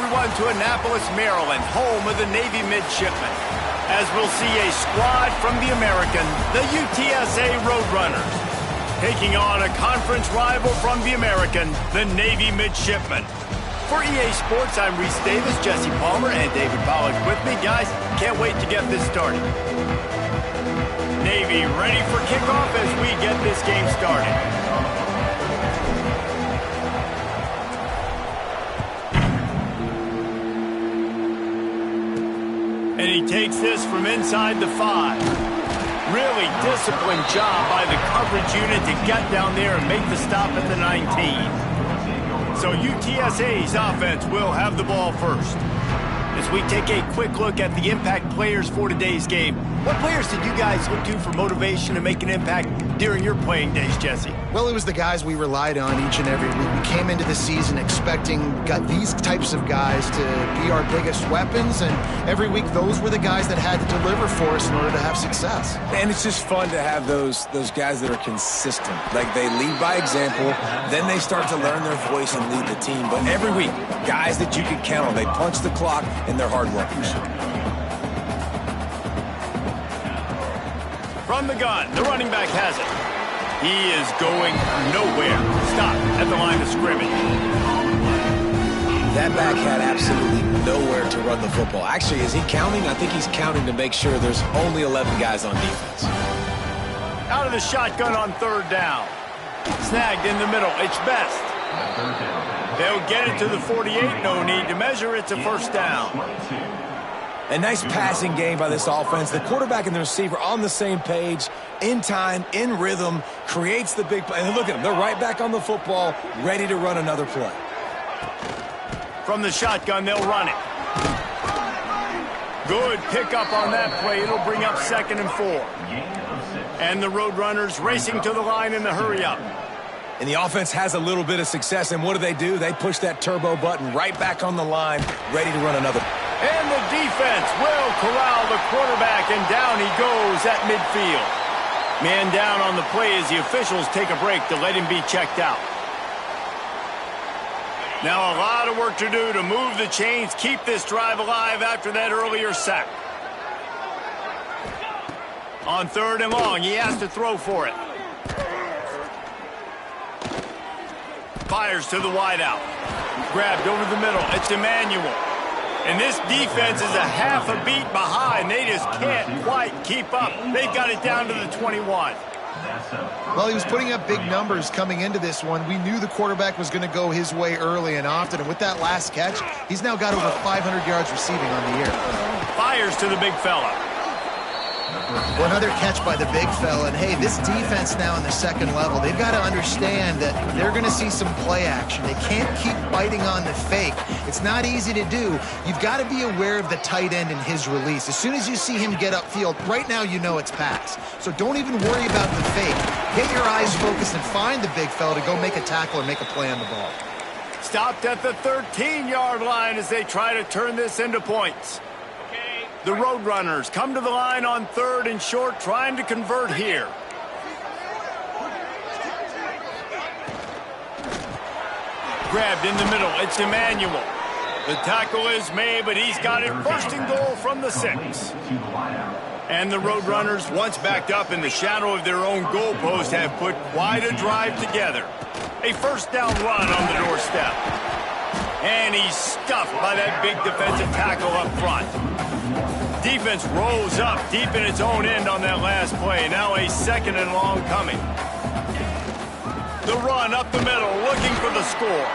everyone to Annapolis, Maryland, home of the Navy Midshipmen, as we'll see a squad from the American, the UTSA Roadrunners, taking on a conference rival from the American, the Navy Midshipmen. For EA Sports, I'm Reese Davis, Jesse Palmer, and David Pollack with me. Guys, can't wait to get this started. Navy ready for kickoff as we get this game started. And he takes this from inside the 5. Really disciplined job by the coverage unit to get down there and make the stop at the 19. So UTSA's offense will have the ball first. As we take a quick look at the impact players for today's game, what players did you guys look to for motivation to make an impact during your playing days, Jesse? Well, it was the guys we relied on each and every week. We came into the season expecting these types of guys to be our biggest weapons, and every week those were the guys that had to deliver for us in order to have success. And it's just fun to have those guys that are consistent. Like, they lead by example, then they start to learn their voice and lead the team. But every week, guys that you can count on, they punch the clock, and they're hard workers. From the gun, the running back has it. He is going nowhere. Stop at the line of scrimmage. That back had absolutely nowhere to run the football. Actually, is he counting? I think he's counting to make sure there's only 11 guys on defense. Out of the shotgun on third down. Snagged in the middle. It's Best. They'll get it to the 48. No need to measure. It's a first down. A nice passing game by this offense. The quarterback and the receiver on the same page, in time, in rhythm, creates the big play. And look at them. They're right back on the football, ready to run another play. From the shotgun, they'll run it. Good pickup on that play. It'll bring up 2nd and 4. And the Roadrunners racing to the line in the hurry-up. And the offense has a little bit of success, and what do? They push that turbo button right back on the line, ready to run another. And the defense will corral the quarterback, and down he goes at midfield. Man down on the play as the officials take a break to let him be checked out. Now a lot of work to do to move the chains, keep this drive alive after that earlier sack. On 3rd and long, he has to throw for it. Fires to the wideout. Grabbed over the middle. It's Emmanuel. And this defense is a half a beat behind. They just can't quite keep up. They've got it down to the 21. Well, he was putting up big numbers coming into this one. We knew the quarterback was going to go his way early and often. And with that last catch, he's now got over 500 yards receiving on the year. Fires to the big fella. Well, another catch by the big fella. And, hey, this defense now in the 2nd level, they've got to understand that they're going to see some play action. They can't keep biting on the fake. It's not easy to do. You've got to be aware of the tight end and his release. As soon as you see him get upfield, right now you know it's pass. So don't even worry about the fake. Get your eyes focused and find the big fella to go make a tackle or make a play on the ball. Stopped at the 13-yard line as they try to turn this into points. The Roadrunners come to the line on 3rd and short, trying to convert here. Grabbed in the middle. It's Emmanuel. The tackle is made, but he's got it 1st and goal from the 6. And the Roadrunners, once backed up in the shadow of their own goalpost, have put quite a drive together. A first down run on the doorstep. And he's stuffed by that big defensive tackle up front. Defense rolls up deep in its own end on that last play. Now a 2nd and long coming. The run up the middle, looking for the score.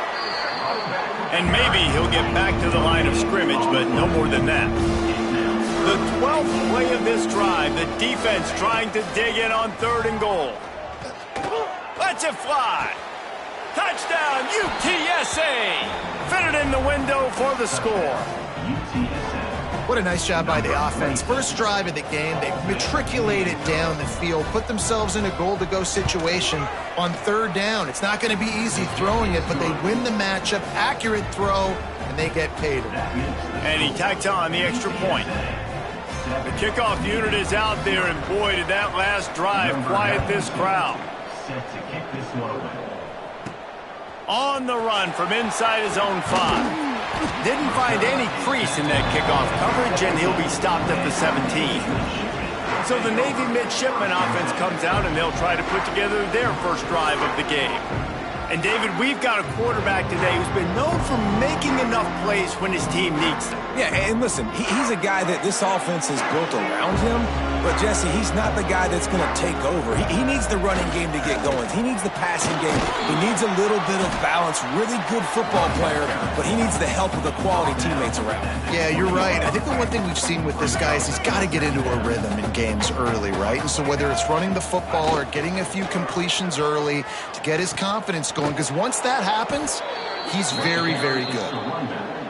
And maybe he'll get back to the line of scrimmage, but no more than that. The 12th play of this drive, the defense trying to dig in on 3rd and goal. Lets it fly. Touchdown, UTSA! Fitted in the window for the score. What a nice job by the offense. First drive of the game, they matriculated down the field, put themselves in a goal-to-go situation on 3rd down. It's not going to be easy throwing it, but they win the matchup, accurate throw, and they get paid. And he tacks on the extra point. The kickoff unit is out there, and boy, did that last drive quiet this crowd. On the run from inside his own 5. Didn't find any crease in that kickoff coverage, and he'll be stopped at the 17. So the Navy midshipman offense comes out, and they'll try to put together their first drive of the game. And, David, we've got a quarterback today who's been known for making enough plays when his team needs them. Yeah, and listen, he's a guy that this offense is built around him. But, Jesse, he's not the guy that's going to take over. He needs the running game to get going. He needs the passing game. He needs a little bit of balance. Really good football player, but he needs the help of the quality teammates around him. Yeah, you're right. I think the one thing we've seen with this guy is he's got to get into a rhythm in games early, right? And so whether it's running the football or getting a few completions early to get his confidence going, because once that happens, he's very, very good.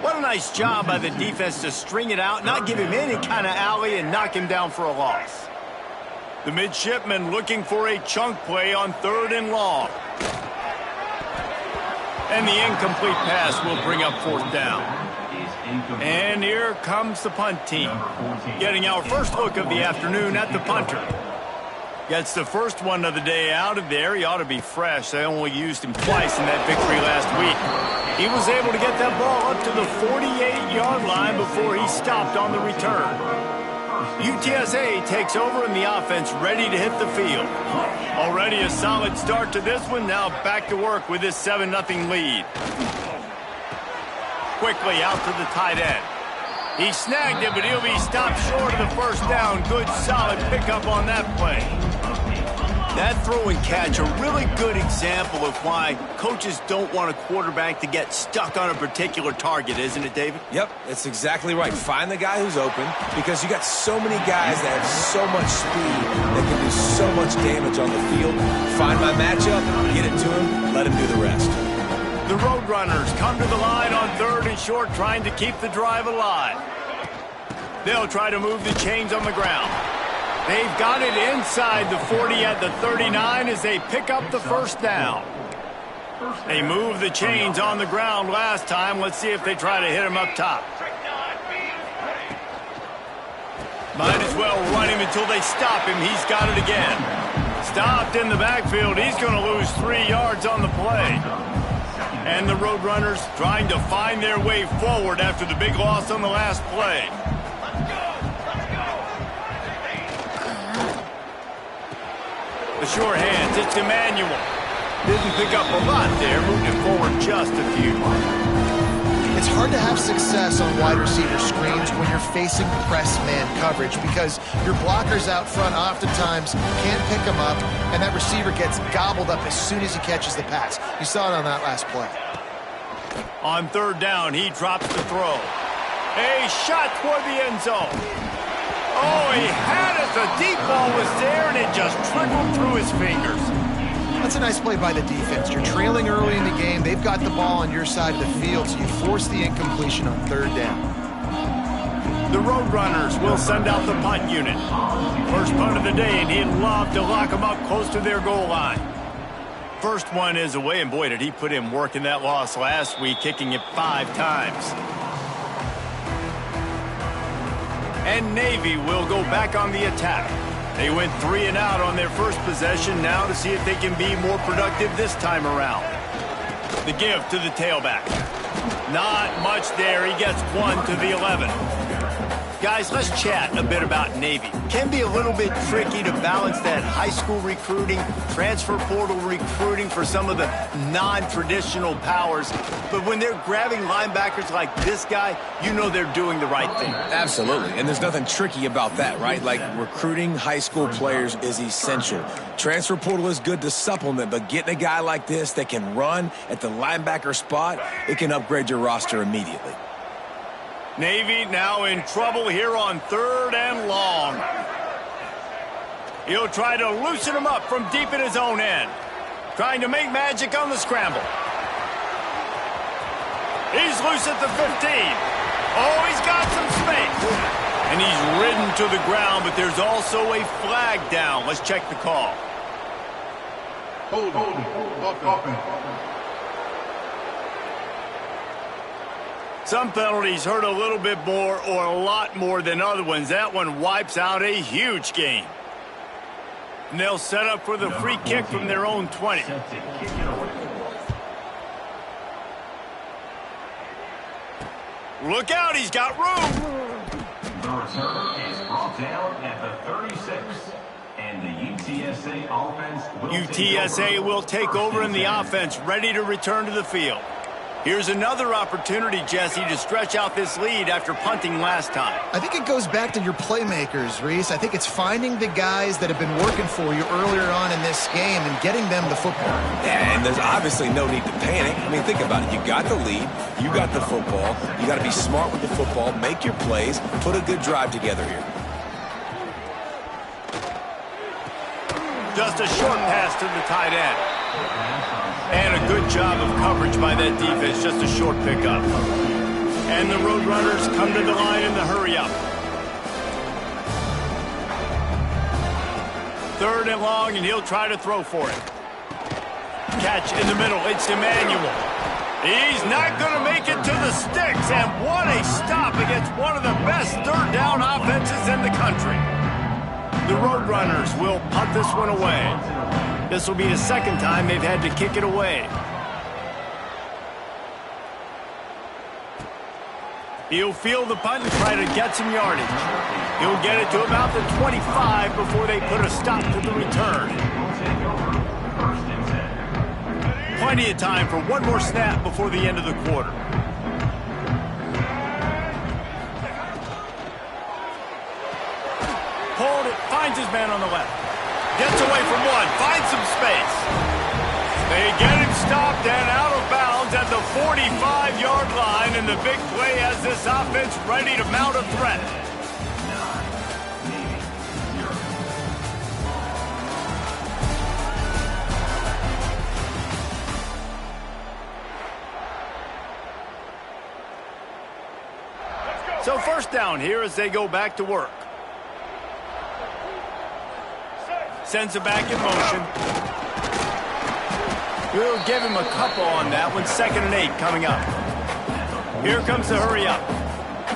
What a nice job by the defense to string it out, not give him any kind of alley, and knock him down for a loss. The midshipman looking for a chunk play on 3rd and long. And the incomplete pass will bring up 4th down. And here comes the punt team. Getting our first look of the afternoon at the punter. Gets the first one of the day out of there. He ought to be fresh. They only used him twice in that victory last week. He was able to get that ball up to the 48-yard line before he stopped on the return. UTSA takes over in the offense, ready to hit the field. Already a solid start to this one. Now back to work with this 7-0 lead. Quickly out to the tight end. He snagged it, but he'll be stopped short of the first down. Good, solid pickup on that play. That throw and catch, a really good example of why coaches don't want a quarterback to get stuck on a particular target, isn't it, David? Yep, it's exactly right. Find the guy who's open, because you got so many guys that have so much speed that can do so much damage on the field. Find my matchup, get it to him, let him do the rest. The Roadrunners come to the line on 3rd and short, trying to keep the drive alive. They'll try to move the chains on the ground. They've got it inside the 40 at the 39 as they pick up the first down. They moved the chains on the ground last time. Let's see if they try to hit him up top. Might as well run him until they stop him. He's got it again. Stopped in the backfield. He's going to lose 3 yards on the play. And the Roadrunners trying to find their way forward after the big loss on the last play. The sure hands, it's Emmanuel. Didn't pick up a lot there, moved it forward just a few. It's hard to have success on wide receiver screens when you're facing press man coverage because your blockers out front oftentimes can't pick them up, and that receiver gets gobbled up as soon as he catches the pass. You saw it on that last play. On 3rd down, he drops the throw. A shot toward the end zone. Oh, he had it. The deep ball was there, and it just trickled through his fingers. That's a nice play by the defense. You're trailing early in the game. They've got the ball on your side of the field, so you force the incompletion on 3rd down. The Roadrunners will send out the punt unit. First punt of the day, and he'd love to lock them up close to their goal line. First one is away, and boy, did he put in work in that loss last week, kicking it 5 times. And Navy will go back on the attack. They went 3 and out on their first possession, now to see if they can be more productive this time around. The give to the tailback. Not much there. He gets 1 to the 11. Guys, let's chat a bit about Navy. Can be a little bit tricky to balance that high school recruiting, transfer portal recruiting for some of the non-traditional powers. But when they're grabbing linebackers like this guy, you know they're doing the right thing. Absolutely, and there's nothing tricky about that, right? Like, recruiting high school players is essential. Transfer portal is good to supplement, but getting a guy like this that can run at the linebacker spot, it can upgrade your roster immediately. Navy now in trouble here on 3rd and long. He'll try to loosen him up from deep in his own end. Trying to make magic on the scramble. He's loose at the 15. Oh, he's got some space. And he's ridden to the ground, but there's also a flag down. Let's check the call. Hold on. Some penalties hurt a little bit more or a lot more than other ones. That one wipes out a huge game. And they'll set up for the free kick from their own 20. Look out, he's got room. The returner is brought down at the 36. And the UTSA offense will take over in the offense, ready to return to the field. Here's another opportunity, Jesse, to stretch out this lead after punting last time. I think it goes back to your playmakers, Reese. I think it's finding the guys that have been working for you earlier on in this game and getting them the football. Yeah, and there's obviously no need to panic. I mean, think about it. You got the lead. You got the football. You got to be smart with the football, make your plays, put a good drive together here. Just a short pass to the tight end. And a good job of coverage by that defense. Just a short pickup. And the Roadrunners come to the line in the hurry-up. 3rd and long, and he'll try to throw for it. Catch in the middle. It's Emmanuel. He's not going to make it to the sticks. And what a stop against one of the best 3rd down offenses in the country. The Roadrunners will punt this one away. This will be the 2nd time they've had to kick it away. He'll field the punt and try to get some yardage. He'll get it to about the 25 before they put a stop to the return. Plenty of time for one more snap before the end of the quarter. Hold it, finds his man on the left. Gets away from one, finds some space. They get him stopped and out of bounds at the 45-yard line, and the big play has this offense ready to mount a threat. So 1st down here as they go back to work. Sends it back in motion. We'll give him a couple on that one. 2nd and 8 coming up. Here comes the hurry up.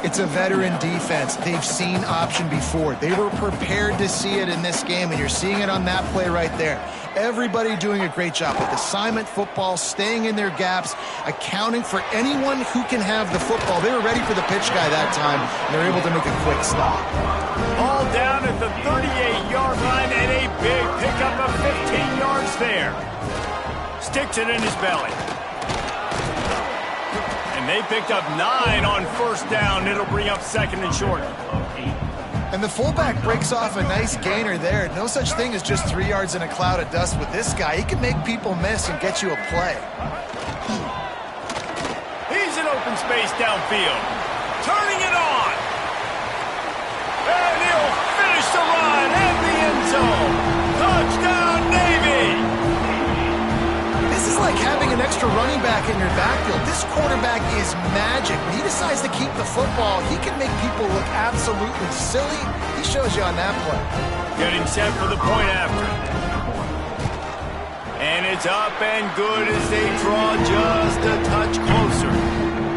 It's a veteran defense. They've seen option before. They were prepared to see it in this game, and you're seeing it on that play right there. Everybody doing a great job with assignment football, staying in their gaps, accounting for anyone who can have the football. They were ready for the pitch guy that time, and they're able to make a quick stop. All down at the 38-yard line, and a big pickup of 15 yards there. Sticks it in his belly. And they picked up 9 on 1st down. It'll bring up 2nd and short. And the fullback breaks off a nice gainer there. No such thing as just 3 yards in a cloud of dust with this guy. He can make people miss and get you a play. He's in open space downfield. Turning it on. And he'll finish the run at the end zone. Touchdown, Navy! This is like having an extra running back in your backfield. This quarterback is magic. When he decides to keep the football, he can make people look absolutely silly. He shows you on that play. Getting set for the point after. And it's up and good as they draw just a touch closer.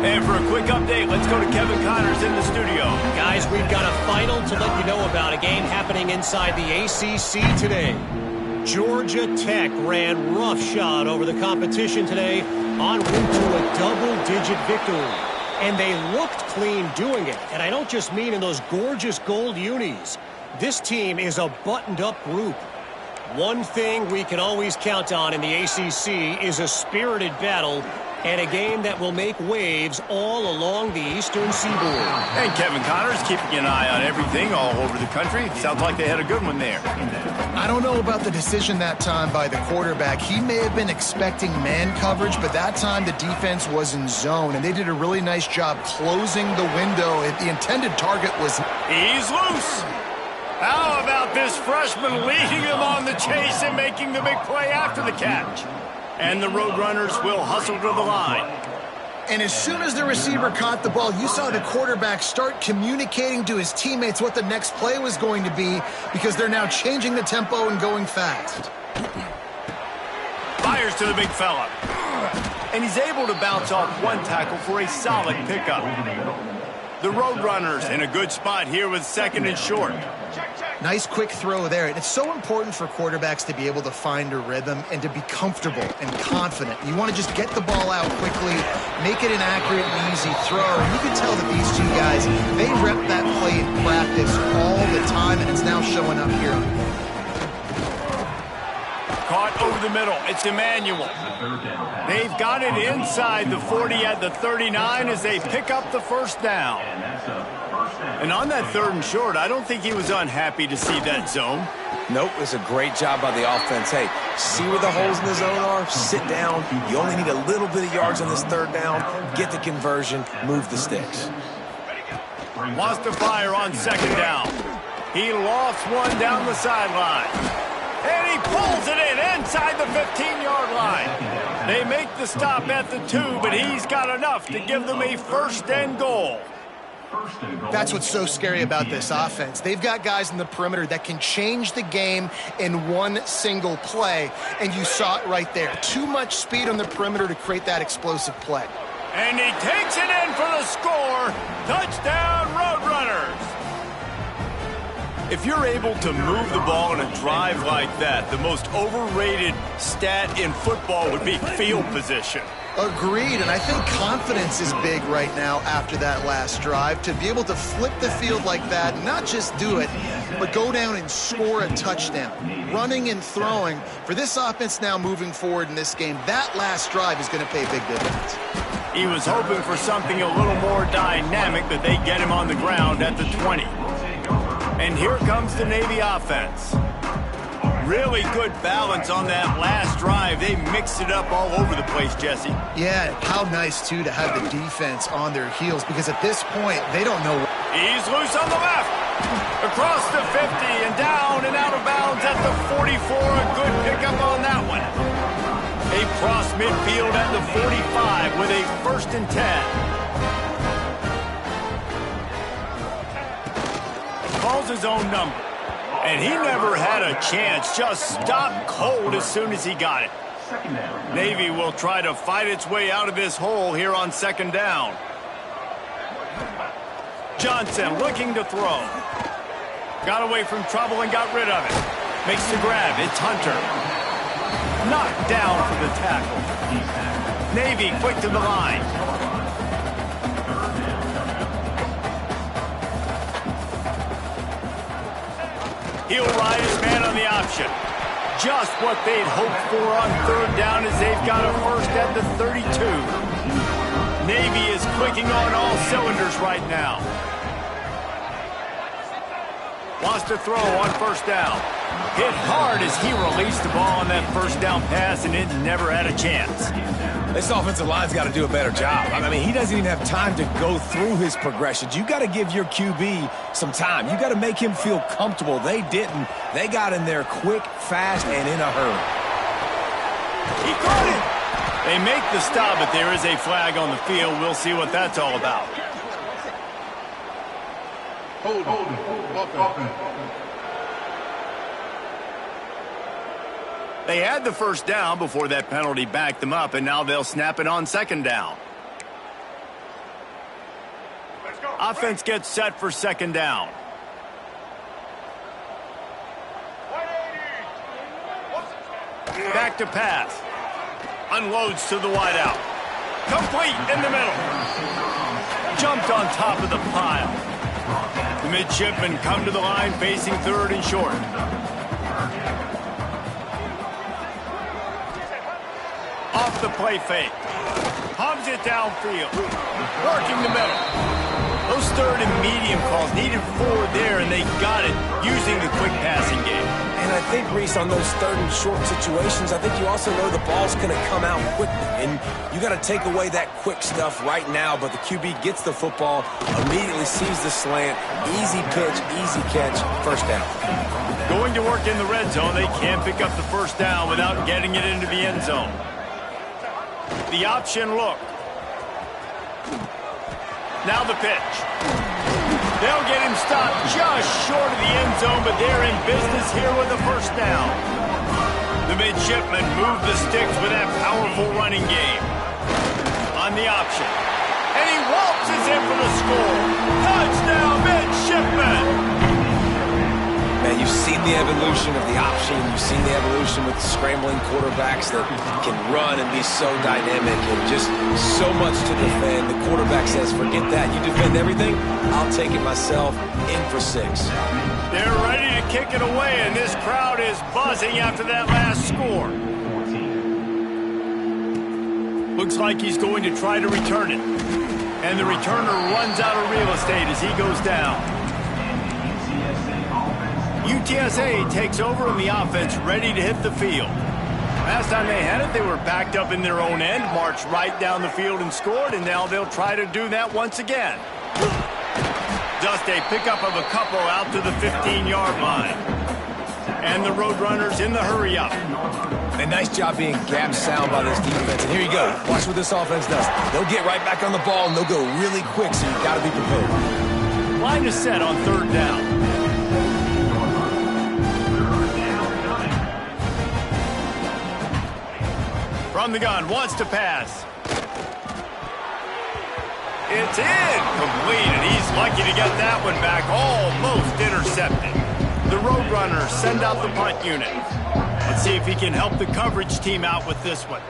And for a quick update, let's go to Kevin Connors in the studio. Guys, we've got a final to let you know about, a game happening inside the ACC today. Georgia Tech ran roughshod over the competition today, en route to a double-digit victory. And they looked clean doing it. And I don't just mean in those gorgeous gold unis. This team is a buttoned-up group. One thing we can always count on in the ACC is a spirited battle and a game that will make waves all along the Eastern Seaboard. And Kevin Connors keeping an eye on everything all over the country. Sounds like they had a good one there. I don't know about the decision that time by the quarterback. He may have been expecting man coverage, but that time the defense was in zone, and they did a really nice job closing the window. The intended target was... He's loose. How about this freshman leading him on the chase and making the big play after the catch? And the Roadrunners will hustle to the line. And as soon as the receiver caught the ball, you saw the quarterback start communicating to his teammates what the next play was going to be, because they're now changing the tempo and going fast. Fires to the big fella. And he's able to bounce off one tackle for a solid pickup. The Roadrunners in a good spot here with 2nd and short. Nice quick throw there. And it's so important for quarterbacks to be able to find a rhythm and to be comfortable and confident. You want to just get the ball out quickly, make it an accurate and easy throw. And you can tell that these two guys, they rep that play in practice all the time, and it's now showing up here. Caught over the middle. It's Emmanuel. They've got it inside the 40 at the 39 as they pick up the first down. And on that 3rd and short, I don't think he was unhappy to see that zone. Nope, it's a great job by the offense. Hey, see where the holes in the zone are? Sit down. You only need a little bit of yards on this 3rd down. Get the conversion. Move the sticks. Wants to fire on 2nd down. He lofts one down the sideline. And he pulls it in inside the 15-yard line. They make the stop at the 2, but he's got enough to give them a 1st and goal. That's what's so scary about this offense. They've got guys in the perimeter that can change the game in one single play, and you saw it right there. Too much speed on the perimeter to create that explosive play. And he takes it in for the score. Touchdown, Roadrunners. If you're able to move the ball in a drive like that, the most overrated stat in football would be field position. Agreed, and I think confidence is big right now after that last drive. To be able to flip the field like that, not just do it, but go down and score a touchdown. Running and throwing, for this offense now moving forward in this game, that last drive is going to pay big dividends. He was hoping for something a little more dynamic, but they get him on the ground at the 20. And here comes the Navy offense. Really good balance on that last drive. They mixed it up all over the place, Jesse. Yeah, how nice, too, to have the defense on their heels, because at this point, they don't know. He's loose on the left. Across the 50 and down and out of bounds at the 44. A good pickup on that one. A cross midfield at the 45 with a 1st and 10. Calls his own number. And he never had a chance. Just stopped cold as soon as he got it. Navy will try to fight its way out of this hole here on 2nd down. Johnson looking to throw. Got away from trouble and got rid of it. Makes the grab. It's Hunter. Knocked down for the tackle. Navy quick to the line. He'll ride his man on the option. Just what they'd hoped for on 3rd down as they've got a 1st at the 32. Navy is clicking on all cylinders right now. Wants to throw on 1st down. Hit hard as he released the ball on that 1st down pass, and it never had a chance. This offensive line's got to do a better job. I mean, he doesn't even have time to go through his progressions. You got to give your QB some time. You got to make him feel comfortable. They didn't. They got in there quick, fast, and in a hurry. He caught it. They make the stop, but there is a flag on the field. We'll see what that's all about. Hold. They had the 1st down before that penalty backed them up, and now they'll snap it on 2nd down. Offense gets set for 2nd down. Back to pass. Unloads to the wideout. Complete in the middle. Jumped on top of the pile. The midshipmen come to the line facing 3rd and short. Off the play fake. Hums it downfield. Working the middle. Those 3rd and medium calls needed 4 there, and they got it using the quick passing game. And I think, Reese, on those 3rd and short situations, I think you also know the ball's going to come out quickly. And you got to take away that quick stuff right now, but the QB gets the football, immediately sees the slant, easy pitch, easy catch, 1st down. Going to work in the red zone, they can't pick up the 1st down without getting it into the end zone. The option look. Now the pitch. They'll get him stopped just short of the end zone, but they're in business here with the 1st down. The midshipmen move the sticks with that powerful running game. On the option. And he waltzes in for the score. Touchdown, midshipmen! Man, you've seen the evolution of the option. You've seen the evolution with scrambling quarterbacks that can run and be so dynamic and just so much to defend. The quarterback says, forget that. You defend everything, I'll take it myself. In for 6. They're ready to kick it away, and this crowd is buzzing after that last score. Looks like he's going to try to return it. And the returner runs out of real estate as he goes down. UTSA takes over in the offense, ready to hit the field. Last time they had it, they were backed up in their own end, marched right down the field and scored, and now they'll try to do that once again. Just a pickup of a couple out to the 15-yard line. And the Roadrunners in the hurry-up. A nice job being gap sound by this defense. And here you go. Watch what this offense does. They'll get right back on the ball, and they'll go really quick, so you've got to be prepared. Line is set on 3rd down. From the gun, wants to pass. It's incomplete, and he's lucky to get that one back, almost intercepted. The Roadrunners send out the punt unit. Let's see if he can help the coverage team out with this one.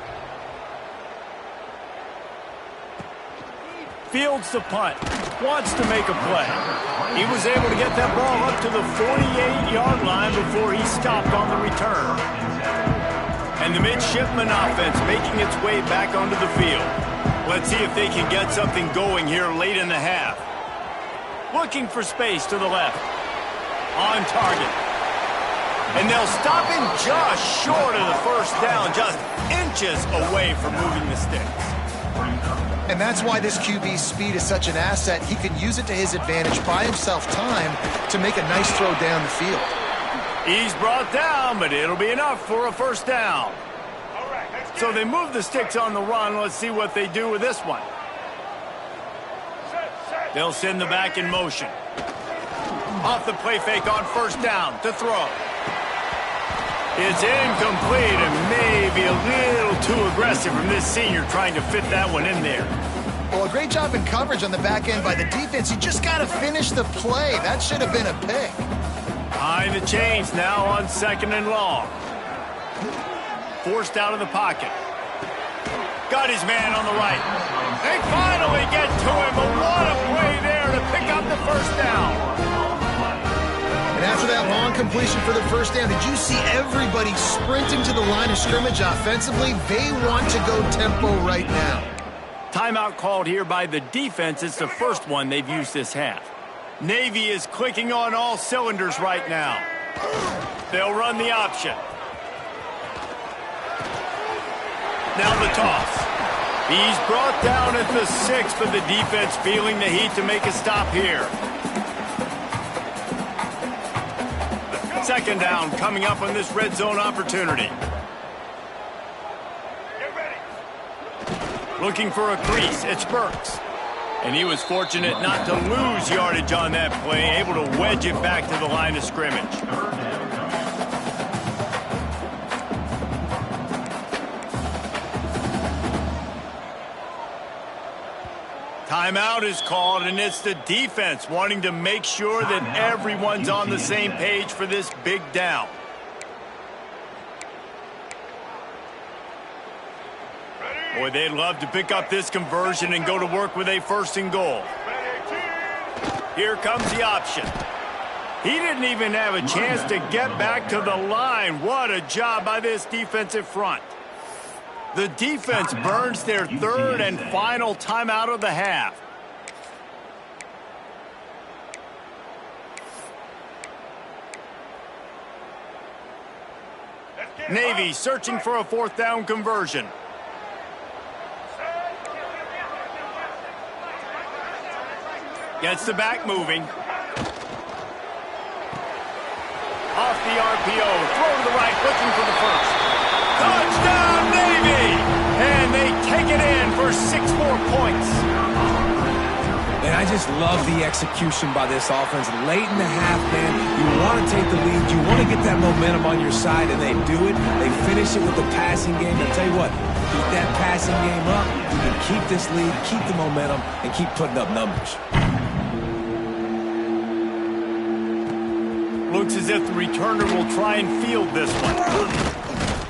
Fields the punt, wants to make a play. He was able to get that ball up to the 48-yard line before he stopped on the return. And the midshipman offense making its way back onto the field. Let's see if they can get something going here late in the half. Looking for space to the left. On target. And they'll stop him just short of the 1st down, just inches away from moving the sticks. And that's why this QB's speed is such an asset. He can use it to his advantage, buy himself time to make a nice throw down the field. He's brought down, but it'll be enough for a 1st down. So they move the sticks on the run. Let's see what they do with this one. They'll send the back in motion. Off the play fake on 1st down to throw. It's incomplete and maybe a little too aggressive from this senior trying to fit that one in there. Well, a great job in coverage on the back end by the defense. You just got to finish the play. That should have been a pick. Behind the chains now on 2nd and long. Forced out of the pocket. Got his man on the right. They finally get to him, but what a play there to pick up the 1st down. And after that long completion for the 1st down, did you see everybody sprinting to the line of scrimmage offensively? They want to go tempo right now. Timeout called here by the defense. It's the 1st one they've used this half. Navy is clicking on all cylinders right now. They'll run the option. Now the toss. He's brought down at the 6, but the defense feeling the heat to make a stop here. 2nd down coming up on this red zone opportunity. Looking for a crease. It's Burks. And he was fortunate not to lose yardage on that play, able to wedge it back to the line of scrimmage. Timeout is called, and it's the defense wanting to make sure that everyone's on the same page for this big down. Boy, they'd love to pick up this conversion and go to work with a 1st and goal. Here comes the option. He didn't even have a chance to get back to the line. What a job by this defensive front. The defense burns their 3rd and final timeout of the half. Navy searching for a 4th down conversion. Gets the back moving. Off the RPO. Throw to the right, looking for the 1st. Touchdown, Navy! And they take it in for 6 more points. And I just love the execution by this offense. Late in the half, man, you want to take the lead. You want to get that momentum on your side, and they do it. They finish it with the passing game. I'll tell you what, keep that passing game up. You can keep this lead, keep the momentum, and keep putting up numbers. Looks as if the returner will try and field this one.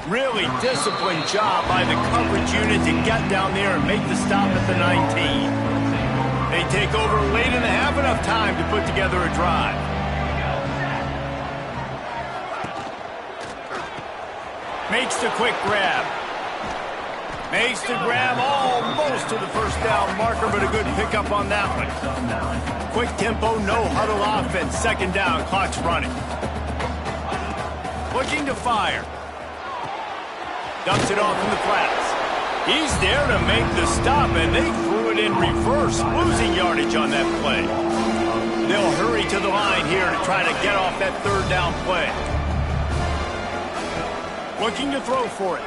Really disciplined job by the coverage unit to get down there and make the stop at the 19. They take over late in the half, enough time to put together a drive. Makes the quick grab. Makes the grab almost to the first down marker, but a good pickup on that one. Quick tempo, no huddle offense. Second down, clock's running. Looking to fire. Dumps it off in the flats. He's there to make the stop, and they threw it in reverse, losing yardage on that play. They'll hurry to the line here to try to get off that third down play. Looking to throw for it.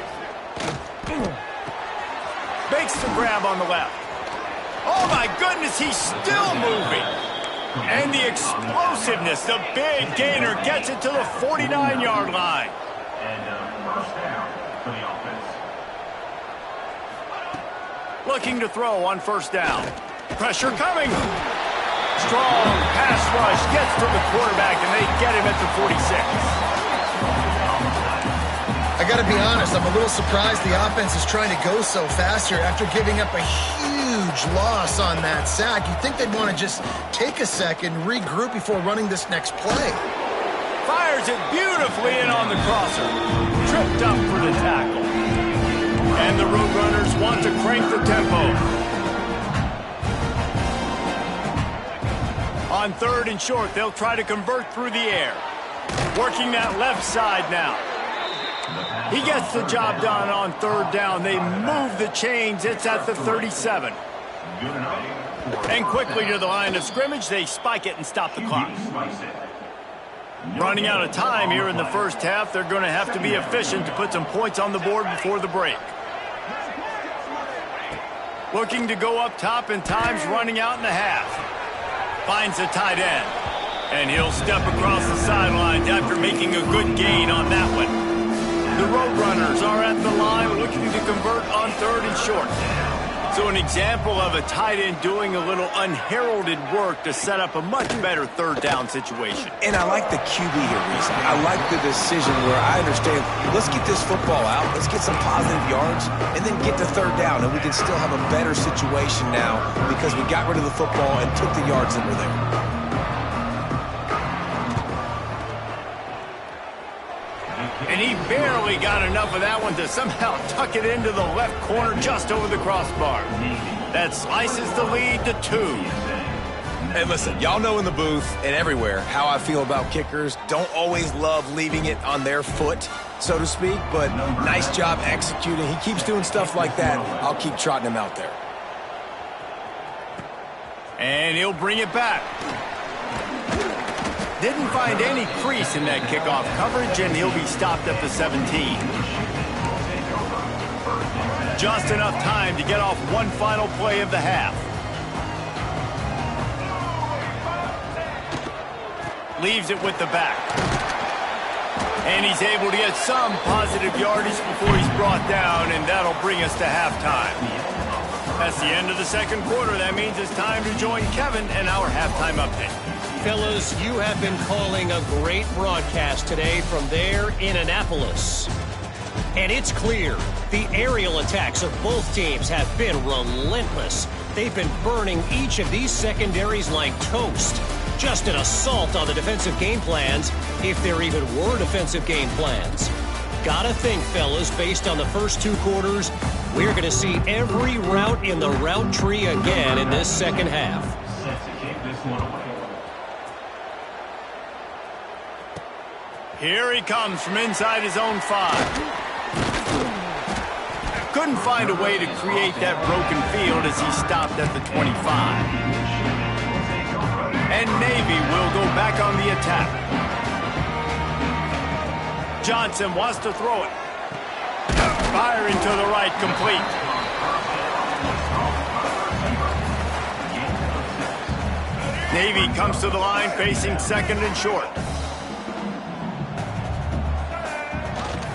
Makes the grab on the left. Oh, my goodness, he's still moving. And the explosiveness, the big gainer, gets it to the 49-yard line. And first down for the offense. Looking to throw on first down. Pressure coming. Strong pass rush gets to the quarterback, and they get him at the 46. I got to be honest, I'm a little surprised the offense is trying to go so fast here after giving up a huge loss on that sack. You'd think they'd want to just take a second, regroup before running this next play. Fires it beautifully in on the crosser. Tripped up for the tackle. And the Roadrunners want to crank the tempo. On third and short, they'll try to convert through the air. Working that left side now. He gets the job done on third down. They move the chains. It's at the 37. And quickly to the line of scrimmage, they spike it and stop the clock. Running out of time here in the first half. They're going to have to be efficient to put some points on the board before the break. Looking to go up top, and time's running out in the half. Finds the tight end. And he'll step across the sidelines after making a good gain on that one. The Roadrunners are at the line looking to convert on third and short. So an example of a tight end doing a little unheralded work to set up a much better third down situation. And I like the QB here, Reese. I like the decision where I understand, let's get this football out, let's get some positive yards, and then get to third down, and we can still have a better situation now because we got rid of the football and took the yards that were there. And he barely got enough of that one to somehow tuck it into the left corner just over the crossbar. That slices the lead to 2. Hey, listen, y'all know in the booth and everywhere how I feel about kickers. Don't always love leaving it on their foot, so to speak, but nice job executing. He keeps doing stuff like that. I'll keep trotting him out there. And he'll bring it back. Didn't find any crease in that kickoff coverage, and he'll be stopped at the 17. Just enough time to get off one final play of the half. Leaves it with the back. And he's able to get some positive yardage before he's brought down, and that'll bring us to halftime. That's the end of the second quarter. That means it's time to join Kevin and our halftime update. Fellas, you have been calling a great broadcast today from there in Annapolis. And it's clear the aerial attacks of both teams have been relentless. They've been burning each of these secondaries like toast. Just an assault on the defensive game plans, if there even were defensive game plans. Gotta think, fellas, based on the first 2 quarters, we're going to see every route in the route tree again in this second half. Set to kick this one away. Here he comes from inside his own 5. Couldn't find a way to create that broken field as he stopped at the 25. And Navy will go back on the attack. Johnson wants to throw it. Firing to the right, complete. Navy comes to the line facing second and short.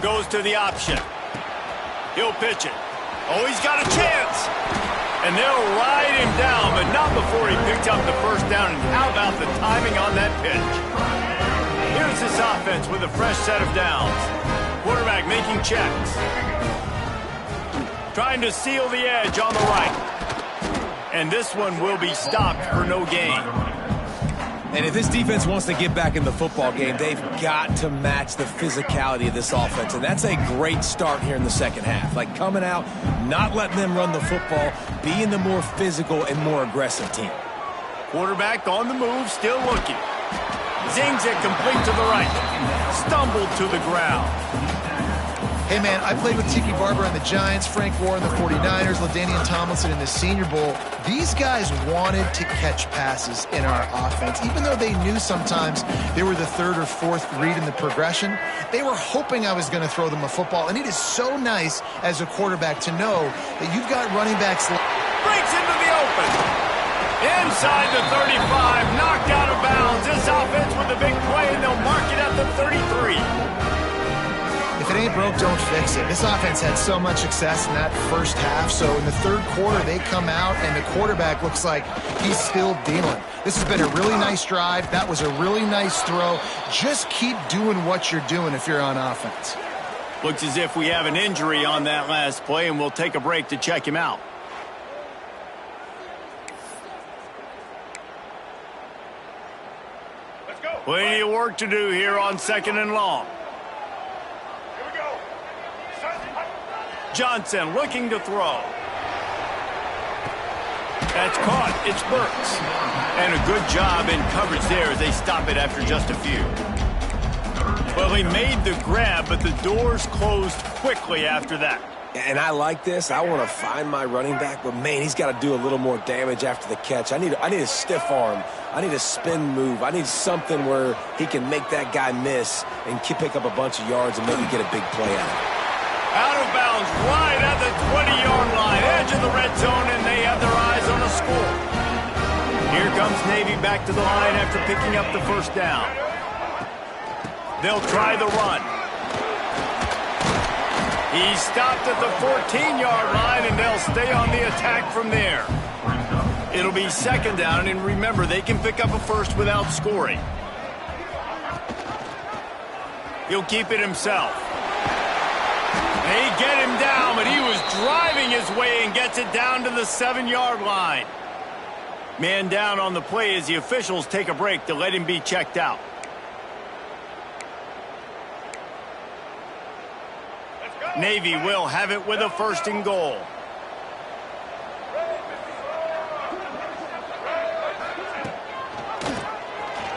Goes to the option. He'll pitch it. Oh, he's got a chance. And they'll ride him down, but not before he picks up the first down. And how about the timing on that pitch? Here's Here's this offense with a fresh set of downs. Quarterback making checks. Trying to seal the edge on the right. And this one will be stopped for no gain. And if this defense wants to get back in the football game, they've got to match the physicality of this offense. And that's a great start here in the second half. Like coming out, not letting them run the football, being the more physical and more aggressive team. Quarterback on the move, still looking. Zings it complete to the right. Stumbled to the ground. Hey, man, I played with Tiki Barber on the Giants, Frank Warren, the 49ers, LaDainian Tomlinson in the Senior Bowl. These guys wanted to catch passes in our offense. Even though they knew sometimes they were the third or fourth read in the progression, they were hoping I was going to throw them a football. And it is so nice as a quarterback to know that you've got running backs. Breaks into the open. Inside the 35, knocked out of bounds. This offense with a big play, and they'll mark it at the 33. If it ain't broke, don't fix it. This offense had so much success in that first half, so in the third quarter, they come out, and the quarterback looks like he's still dealing. This has been a really nice drive. That was a really nice throw. Just keep doing what you're doing if you're on offense. Looks as if we have an injury on that last play, and we'll take a break to check him out. Plenty of work to do here on second and long. Johnson looking to throw. That's caught. It's Burks. And a good job in coverage there as they stop it after just a few. Well, he made the grab, but the doors closed quickly after that. And I like this. I want to find my running back, but, man, he's got to do a little more damage after the catch. I need a stiff arm. I need a spin move. I need something where he can make that guy miss and pick up a bunch of yards and maybe get a big play out of it. Out of bounds, right at the 20-yard line, edge of the red zone, and they have their eyes on a score. Here comes Navy back to the line after picking up the first down. They'll try the run. He stopped at the 14-yard line, and they'll stay on the attack from there. It'll be second down, and remember, they can pick up a first without scoring. He'll keep it himself. They get him down, but he was driving his way and gets it down to the 7-yard line. Man down on the play as the officials take a break to let him be checked out. Navy will have it with a first and goal.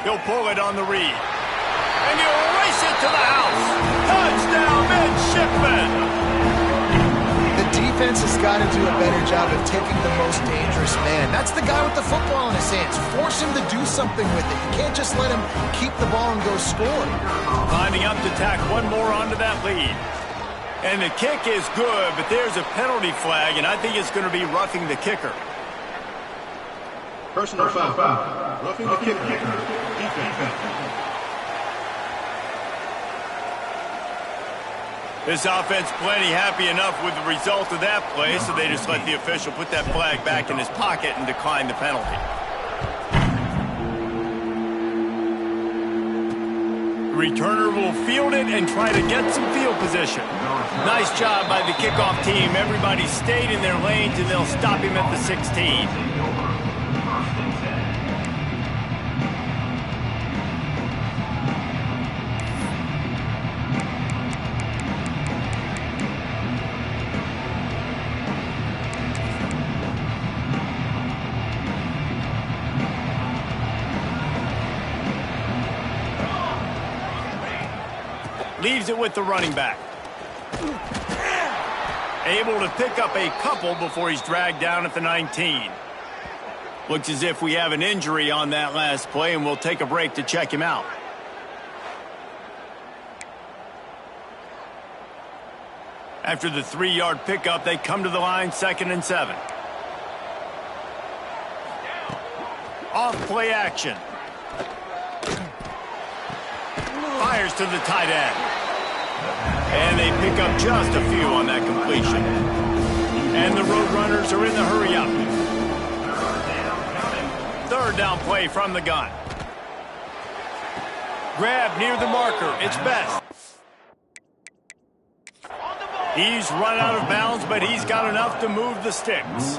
He'll pull it on the read. And he'll race it to the house. Touchdown, midshipman. The defense has got to do a better job of taking the most dangerous man. That's the guy with the football in his hands. Force him to do something with it. You can't just let him keep the ball and go score. Lining up to tack one more onto that lead. And the kick is good, but there's a penalty flag, and I think it's going to be roughing the kicker. Personal foul. Roughing the kicker. Defense. This offense plenty happy enough with the result of that play, so they just let the official put that flag back in his pocket and decline the penalty. The returner will field it and try to get some field position. Nice job by the kickoff team. Everybody stayed in their lanes, and they'll stop him at the 16. Leaves it with the running back. Able to pick up a couple before he's dragged down at the 19. Looks as if we have an injury on that last play, and we'll take a break to check him out. After the 3-yard pickup, they come to the line, 2nd and 7. Off play action. Fires to the tight end. And they pick up just a few on that completion. And the Roadrunners are in the hurry up. 3rd down play from the gun. grab near the marker. It's best. He's run out of bounds, but he's got enough to move the sticks.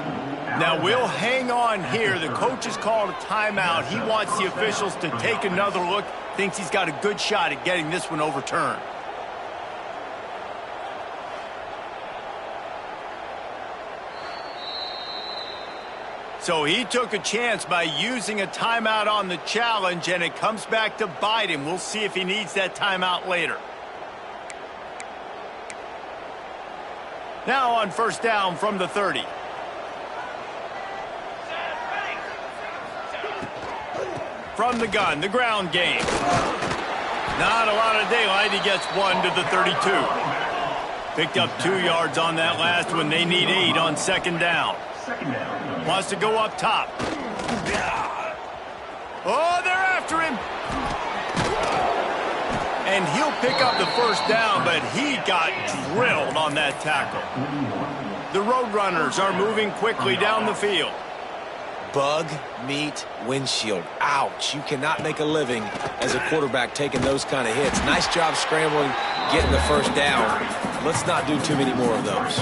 Now, we'll hang on here. The coach has called a timeout. He wants the officials to take another look. Thinks he's got a good shot at getting this one overturned. So he took a chance by using a timeout on the challenge, and it comes back to bite him. We'll see if he needs that timeout later. Now on first down from the 30. From the gun, the ground game. Not a lot of daylight. He gets one to the 32. Picked up 2 yards on that last one. They need 8 on second down. Wants to go up top. Oh, they're after him. And he'll pick up the first down, but he got drilled on that tackle. The Roadrunners are moving quickly down the field. Bug, meat, windshield. Ouch. You cannot make a living as a quarterback taking those kind of hits. Nice job scrambling, getting the first down. Let's not do too many more of those.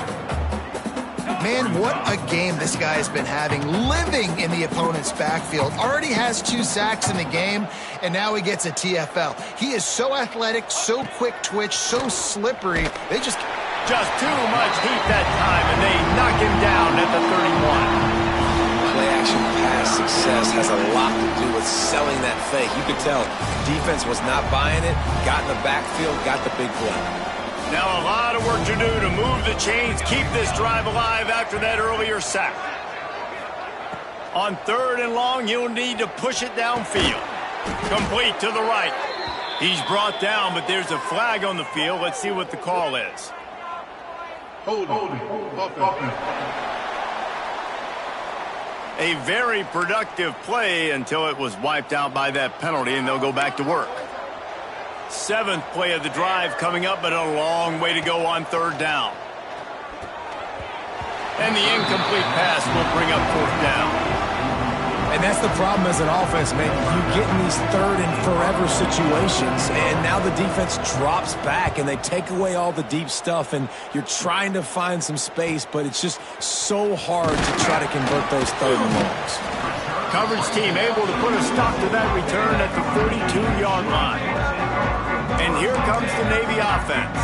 Man, what a game this guy has been having, living in the opponent's backfield. Already has 2 sacks in the game, and now he gets a TFL. He is so athletic, so quick twitch, so slippery. They just too much heat that time, and they knock him down at the 31. Play-action pass success has a lot to do with selling that fake. You could tell defense was not buying it, got in the backfield, got the big play. Now a lot of work to do to move the chains, keep this drive alive after that earlier sack. On 3rd and long, you'll need to push it downfield. Complete to the right. He's brought down, but there's a flag on the field. Let's see what the call is. Holding. A very productive play until it was wiped out by that penalty, and they'll go back to work. 7th play of the drive coming up, but a long way to go on 3rd down. And the incomplete pass will bring up 4th down. And that's the problem as an offense, man. You get in these 3rd and forever situations, and now the defense drops back, and they take away all the deep stuff, and you're trying to find some space, but it's just so hard to try to convert those 3rd and longs. Coverage team able to put a stop to that return at the 32-yard line. And here comes the Navy offense.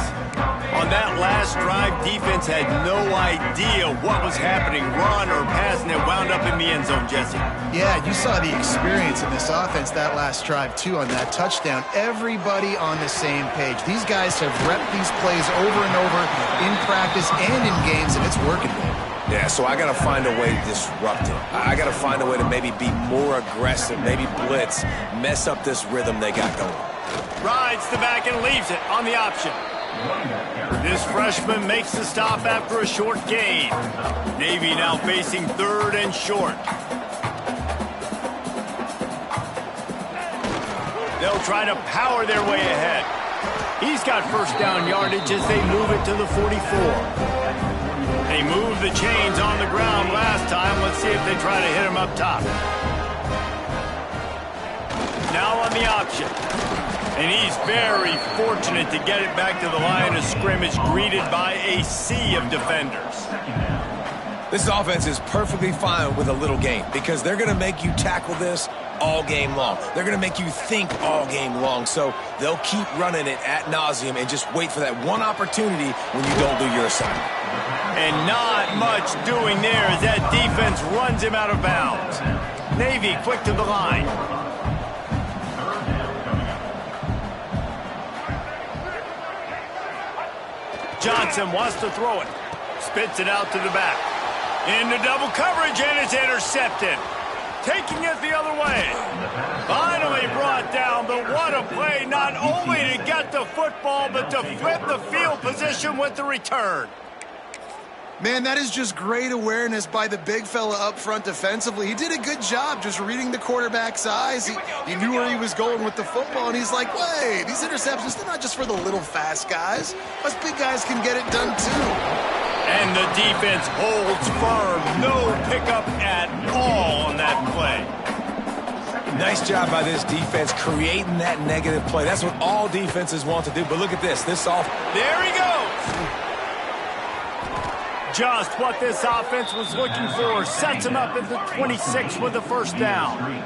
On that last drive, defense had no idea what was happening, run or pass, and it wound up in the end zone, Jesse. Yeah, you saw the experience in this offense that last drive, too, on that touchdown. Everybody on the same page. These guys have repped these plays over and over in practice and in games, and it's working. Yeah, so I got to find a way to disrupt it. I got to find a way to maybe be more aggressive, maybe blitz, mess up this rhythm they got going. Rides the back and leaves it on the option. This freshman makes the stop after a short gain. Navy now facing 3rd and short. They'll try to power their way ahead. He's got first down yardage as they move it to the 44. They moved the chains on the ground last time. Let's see if they try to hit him up top. Now on the option. And he's very fortunate to get it back to the line of scrimmage, greeted by a sea of defenders. This offense is perfectly fine with a little game because they're going to make you tackle this all game long. They're going to make you think all game long. So they'll keep running it ad nauseum and just wait for that one opportunity when you don't do your assignment. And not much doing there as that defense runs him out of bounds. Navy quick to the line. Johnson wants to throw it. Spits it out to the back. Into double coverage, and it's intercepted. Taking it the other way. Finally brought down, but what a play, not only to get the football, but to flip the field position with the return. Man, that is just great awareness by the big fella up front defensively. He did a good job just reading the quarterback's eyes. He knew where he was going with the football, and he's like, wait, these interceptions, they're not just for the little fast guys. Us big guys can get it done too. And the defense holds firm. No pickup at all on that play. Nice job by this defense creating that negative play. That's what all defenses want to do. But look at this. There he goes. Just what this offense was looking for. Sets him up at the 26 with the first down.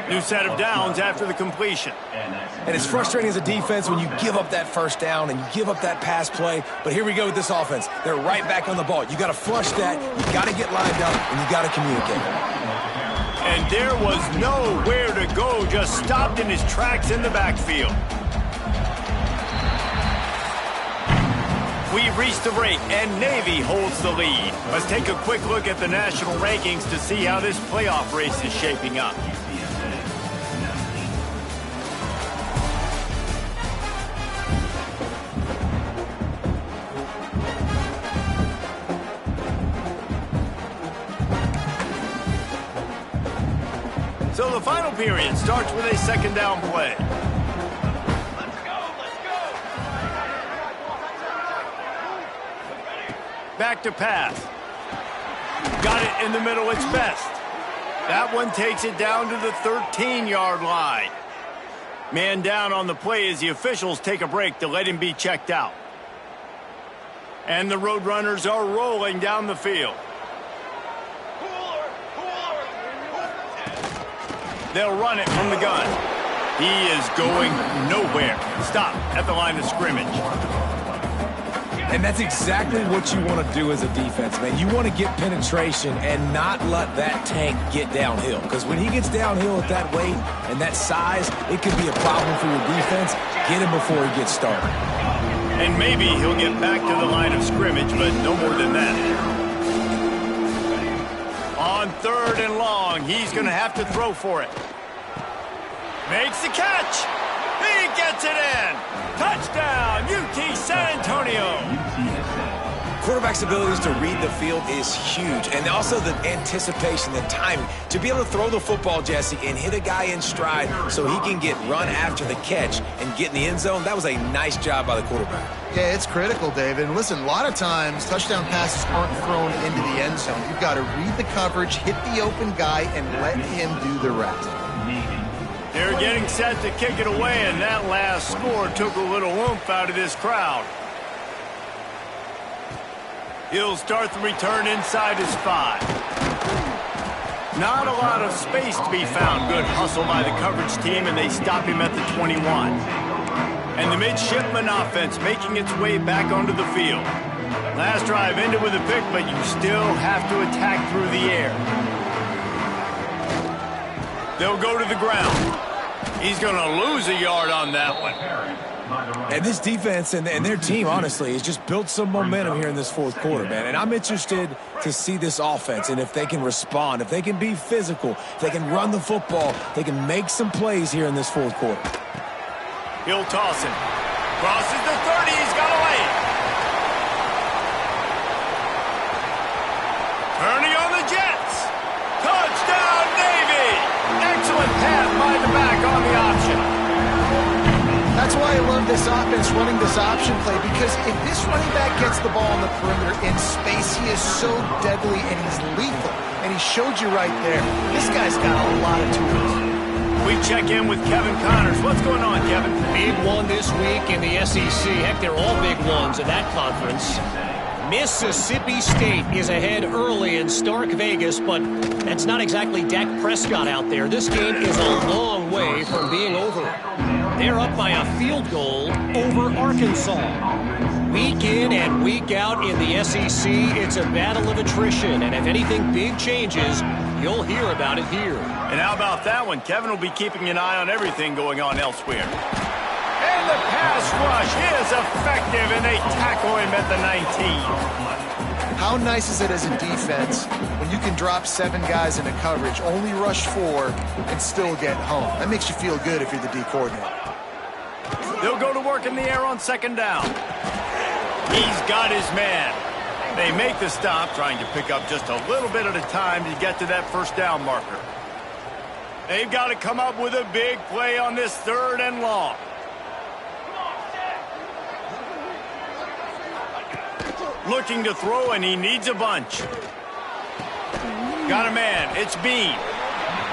New set of downs after the completion. And it's frustrating as a defense when you give up that first down and you give up that pass play. But here we go with this offense. They're right back on the ball. You got to flush that. You got to get lined up, and you got to communicate. And there was nowhere to go. Just stopped in his tracks in the backfield. We've reached the break, and Navy holds the lead. Let's take a quick look at the national rankings to see how this playoff race is shaping up. So the final period starts with a second down play. Back to pass. Got it in the middle, it's best. That one takes it down to the 13-yard line. Man down on the play as the officials take a break to let him be checked out. And the Roadrunners are rolling down the field. They'll run it from the gun. He is going nowhere. Stop at the line of scrimmage. And that's exactly what you want to do as a defense, man. You want to get penetration and not let that tank get downhill. Because when he gets downhill at that weight and that size, it could be a problem for your defense. Get him before he gets started. And maybe he'll get back to the line of scrimmage, but no more than that. On 3rd and long, he's going to have to throw for it. Makes the catch. He gets it in. Touchdown, UT San Antonio. Quarterback's abilities to read the field is huge. And also the anticipation, the timing. To be able to throw the football, Jesse, and hit a guy in stride so he can get run after the catch and get in the end zone, that was a nice job by the quarterback. Yeah, it's critical, David. And listen, a lot of times touchdown passes aren't thrown into the end zone. You've got to read the coverage, hit the open guy, and let him do the rest. They're getting set to kick it away, and that last score took a little oomph out of this crowd. He'll start the return inside his 5. Not a lot of space to be found. Good hustle by the coverage team, and they stop him at the 21. And the midshipman offense making its way back onto the field. Last drive ended with a pick, but you still have to attack through the air. They'll go to the ground. He's going to lose a yard on that one. And this defense and their team, honestly, has just built some momentum here in this fourth quarter, man. And I'm interested to see this offense and if they can respond, if they can be physical, if they can run the football, they can make some plays here in this fourth quarter. He'll toss him. Crosses the 30. He's got away. Turning on the Jets. Touchdown, Navy. Excellent pass by the back on the option. That's why I love this offense running this option play, because if this running back gets the ball on the perimeter in space, he is so deadly and he's lethal. And he showed you right there. This guy's got a lot of tools. We check in with Kevin Connors. What's going on, Kevin? Big one this week in the SEC. Heck, they're all big ones in that conference. Mississippi State is ahead early in Stark Vegas, but that's not exactly Dak Prescott out there. This game is a long way from being over. They're up by a field goal over Arkansas. Week in and week out in the SEC, it's a battle of attrition, and if anything big changes, you'll hear about it here. And how about that one? Kevin will be keeping an eye on everything going on elsewhere. And the pass rush is effective, and they tackle him at the 19. How nice is it as a defense when you can drop 7 guys into coverage, only rush 4, and still get home? That makes you feel good if you're the D coordinator. They'll go to work in the air on second down. He's got his man. They make the stop, trying to pick up just a little bit at a time to get to that first down marker. They've got to come up with a big play on this 3rd and long. Looking to throw, and he needs a bunch. Got a man. It's Bean.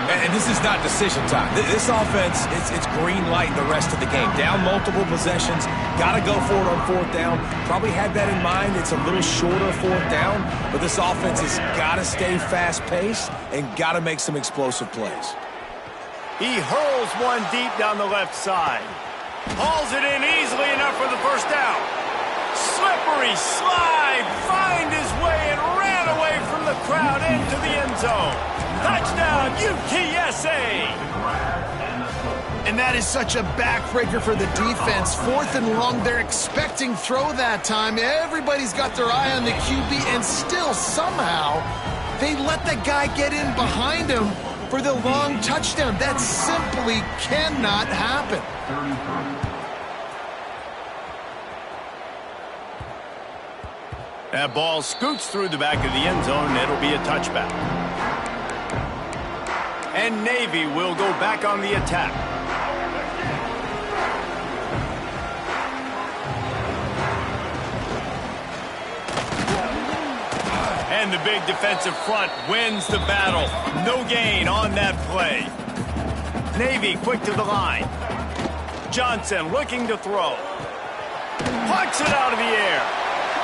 And this is not decision time. This offense, it's green light the rest of the game. Down multiple possessions, got to go for it on fourth down. Probably had that in mind. It's a little shorter fourth down, but this offense has got to stay fast-paced and got to make some explosive plays. He hurls one deep down the left side. Hauls it in easily enough for the first down. Slippery slide, find his way and ran away from the crowd into the end zone. Touchdown, UTSA! And that is such a backbreaker for the defense. 4th and long, they're expecting throw that time. Everybody's got their eye on the QB, and still somehow they let the guy get in behind him for the long touchdown. That simply cannot happen. That ball scoots through the back of the end zone. It'll be a touchback. And Navy will go back on the attack. And the big defensive front wins the battle. No gain on that play. Navy quick to the line. Johnson looking to throw. Pucks it out of the air.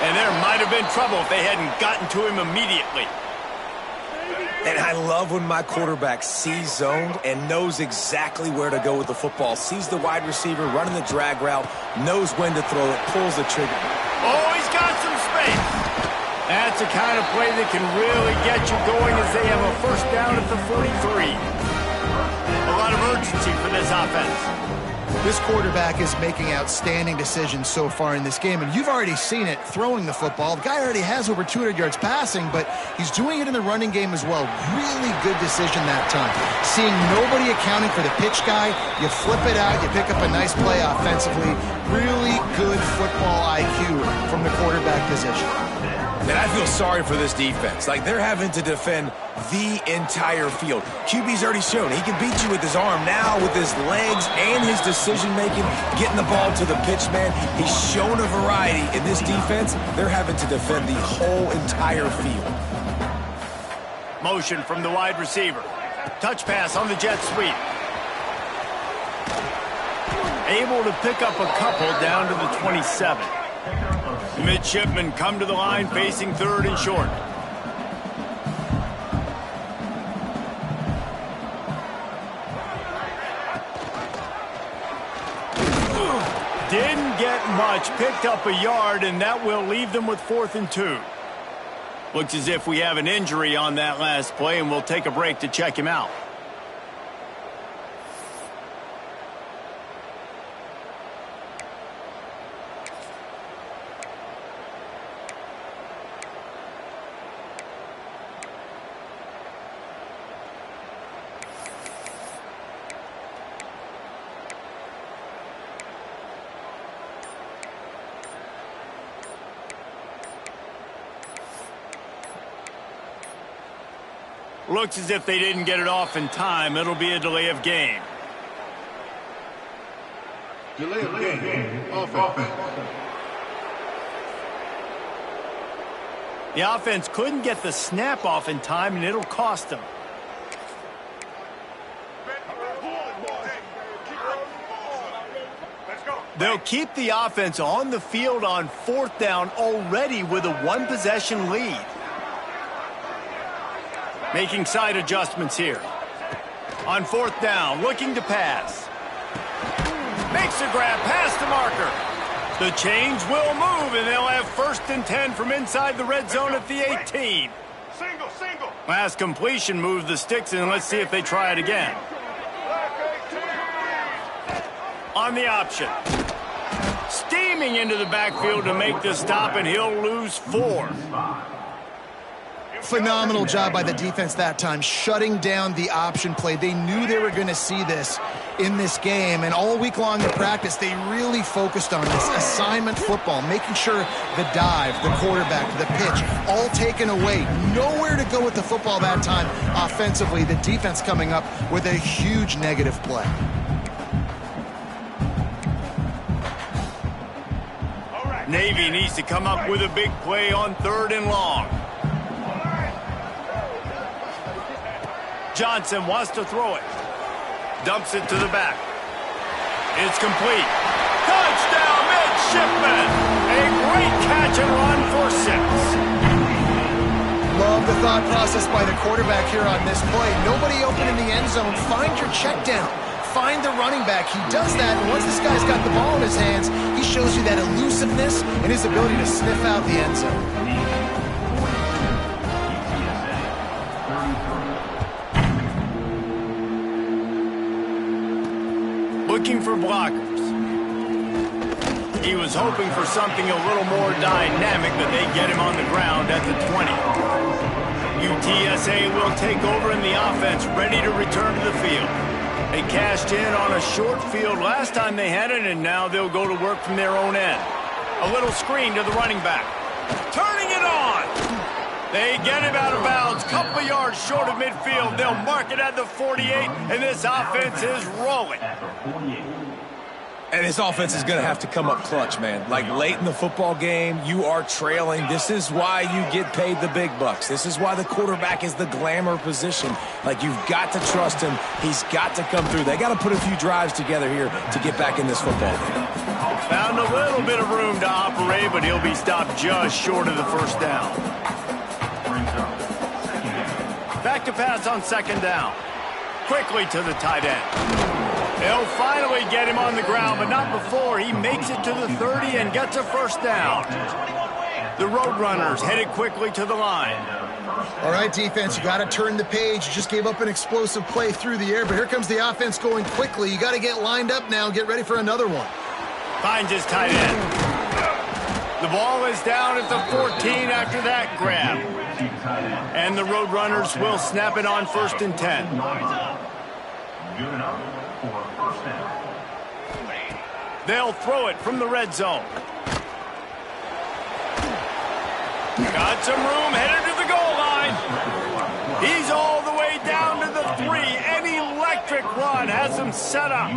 And there might have been trouble if they hadn't gotten to him immediately. And I love when my quarterback sees zoned and knows exactly where to go with the football. Sees the wide receiver running the drag route, knows when to throw it, pulls the trigger. Oh, he's got some space. That's the kind of play that can really get you going as they have a first down at the 43. A lot of urgency for this offense. This quarterback is making outstanding decisions so far in this game, and you've already seen it throwing the football. The guy already has over 200 yards passing, but he's doing it in the running game as well. Really good decision that time. Seeing nobody accounting for the pitch guy, you flip it out, you pick up a nice play offensively. Really good football IQ from the quarterback position. And I feel sorry for this defense. Like, they're having to defend the entire field. QB's already shown he can beat you with his arm. Now with his legs and his decision-making, getting the ball to the pitch man, he's shown a variety. In this defense, they're having to defend the whole entire field. Motion from the wide receiver. Touch pass on the jet sweep. Able to pick up a couple down to the 27. Midshipmen come to the line facing 3rd and short. Didn't get much, picked up a yard, and that will leave them with 4th and 2. Looks as if we have an injury on that last play, and we'll take a break to check him out. Looks as if they didn't get it off in time. It'll be a delay of game. Delay of game. Offense. The offense couldn't get the snap off in time, and it'll cost them. They'll keep the offense on the field on 4th down already with a 1-possession lead. Making side adjustments here. On 4th down, looking to pass. Makes a grab past the marker. The chains will move, and they'll have 1st and 10 from inside the red zone at the 18. Single. Last completion moved the sticks, and let's see if they try it again. On the option. Steaming into the backfield to make the stop, and he'll lose 4. Phenomenal job by the defense that time, shutting down the option play. They knew they were going to see this in this game, and all week long in practice, they really focused on this assignment football, making sure the dive, the quarterback, the pitch, all taken away. Nowhere to go with the football that time offensively. The defense coming up with a huge negative play. Navy needs to come up with a big play on 3rd and long. Johnson wants to throw it. Dumps it to the back. It's complete. Touchdown, Midshipman! A great catch and run for 6. Love the thought process by the quarterback here on this play. Nobody open in the end zone. Find your check down. Find the running back. He does that, and once this guy's got the ball in his hands, he shows you that elusiveness and his ability to sniff out the end zone. Looking for blockers. He was hoping for something a little more dynamic, but they get him on the ground at the 20. UTSA will take over in the offense, ready to return to the field. They cashed in on a short field last time they had it, and now they'll go to work from their own end. A little screen to the running back. Turning it on! They get him out of bounds, couple yards short of midfield. They'll mark it at the 48, and this offense is rolling. And this offense is going to have to come up clutch, man. Like late in the football game, you are trailing. This is why you get paid the big bucks. This is why the quarterback is the glamour position. Like, you've got to trust him. He's got to come through. They got to put a few drives together here to get back in this football game. Found a little bit of room to operate, but he'll be stopped just short of the first down. Back to pass on second down. Quickly to the tight end. They'll finally get him on the ground, but not before he makes it to the 30 and gets a first down. The Roadrunners headed quickly to the line. All right, defense, you got to turn the page. You just gave up an explosive play through the air, but here comes the offense going quickly. You got to get lined up now, get ready for another one. Finds his tight end. The ball is down at the 14 after that grab. And the Roadrunners will snap it on 1st and 10. Good enough for first down. They'll throw it from the red zone. Got some room, headed to the goal line. He's all the way down to the 3. An electric run has him set up.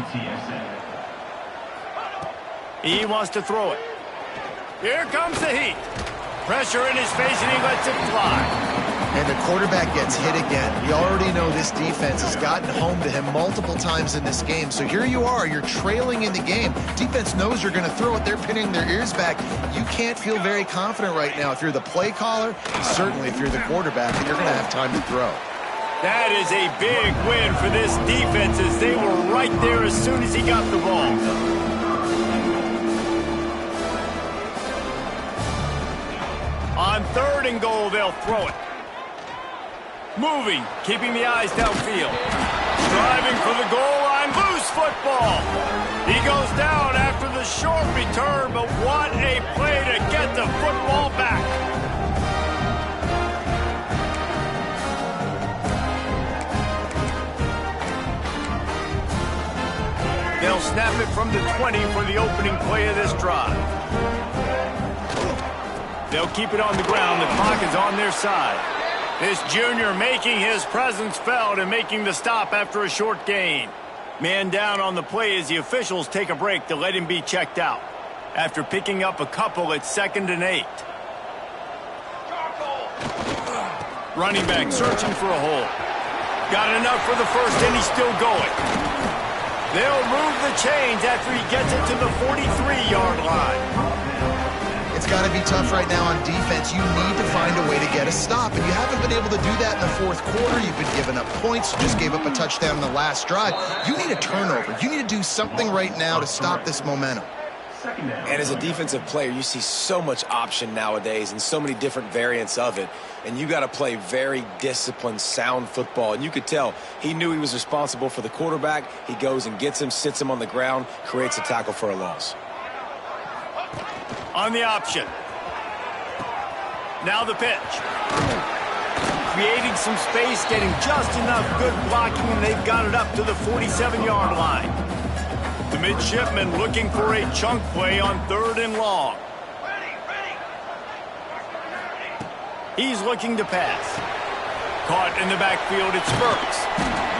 He wants to throw it. Here comes the heat. Pressure in his face, and he lets it fly. And the quarterback gets hit again. We already know this defense has gotten home to him multiple times in this game. So here you are, you're trailing in the game. Defense knows you're going to throw it. They're pinning their ears back. You can't feel very confident right now if you're the play caller, and certainly if you're the quarterback, and you're going to have time to throw. That is a big win for this defense, as they were right there as soon as he got the ball. On 3rd and goal, they'll throw it. Moving, keeping the eyes downfield. Driving for the goal line, loose football. He goes down after the short return, but what a play to get the football back. They'll snap it from the 20 for the opening play of this drive. They'll keep it on the ground. The clock is on their side. This junior making his presence felt and making the stop after a short gain. Man down on the play as the officials take a break to let him be checked out. After picking up a couple at 2nd and 8. Running back searching for a hole. Got enough for the first, and he's still going. They'll move the chains after he gets it to the 43-yard line. It's got to be tough right now on defense. You need to find a way to get a stop, and you haven't been able to do that in the 4th quarter. You've been giving up points. You just gave up a touchdown in the last drive. You need a turnover. You need to do something right now to stop this momentum. And as a defensive player, you see so much option nowadays and so many different variants of it. And you got to play very disciplined, sound football. And you could tell he knew he was responsible for the quarterback. He goes and gets him, sits him on the ground, creates a tackle for a loss. On the option. Now the pitch. Creating some space, getting just enough good blocking, and they've got it up to the 47-yard line. The midshipman looking for a chunk play on 3rd and long. He's looking to pass. Caught in the backfield, it's Burks.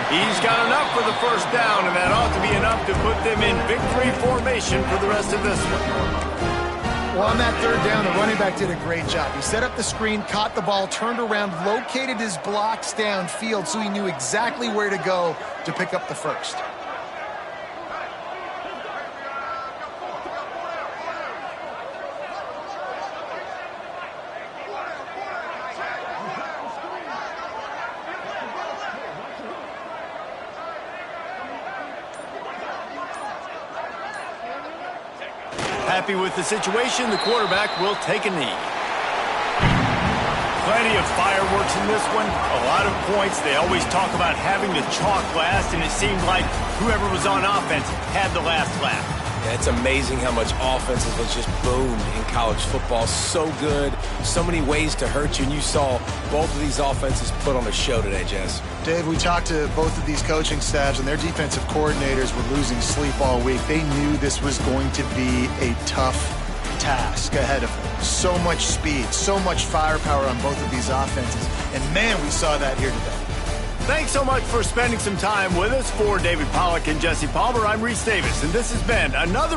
He's got enough for the first down, and that ought to be enough to put them in victory formation for the rest of this one. Well, on that third down, the running back did a great job. He set up the screen, caught the ball, turned around, located his blocks downfield so he knew exactly where to go to pick up the first. Happy with the situation, the quarterback will take a knee. Plenty of fireworks in this one, a lot of points. They always talk about having the chalk last, and it seemed like whoever was on offense had the last laugh. Yeah, it's amazing how much offense has just boomed in college football. So good, so many ways to hurt you, and you saw both of these offenses put on a show today, Jess. Dave, we talked to both of these coaching staffs, and their defensive coordinators were losing sleep all week. They knew this was going to be a tough task ahead of them. So much speed, so much firepower on both of these offenses, and man, we saw that here today. Thanks so much for spending some time with us. For David Pollack and Jesse Palmer, I'm Reese Davis, and this has been another